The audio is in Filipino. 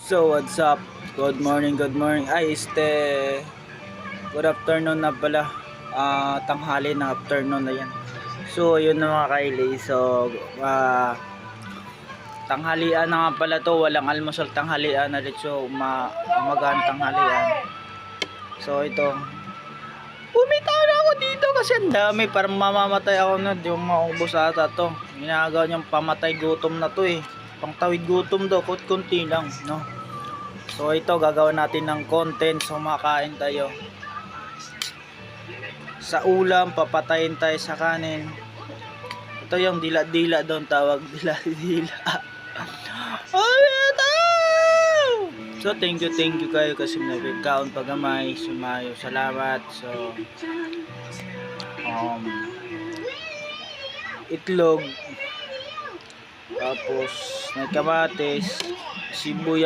So what's up? Good morning, good morning. Good afternoon na pala. Tanghali na afternoon na yan. So yun na mga kaili. So tanghalian na nga pala to. Walang almusal, tanghalian na rin. So umagaan tanghalian. So ito. Bumitaw na ako dito kasi ang dami. Parang mamamatay ako na. Di yung maubos ata to. Ginagawa niyang pamatay gutom na to eh. Pangtawid gutom daw. Kunti lang. No? So ito gagawin natin ng content. So makain tayo. Sa ulam papatayin tayo sa kanin. Ito yung dila-dila doon tawag. Dila-dila. So thank you kayo kasi nagkaon pagamay. Sumayo. Salamat. So itlog. Tapos nagkamatis. Sibuyas.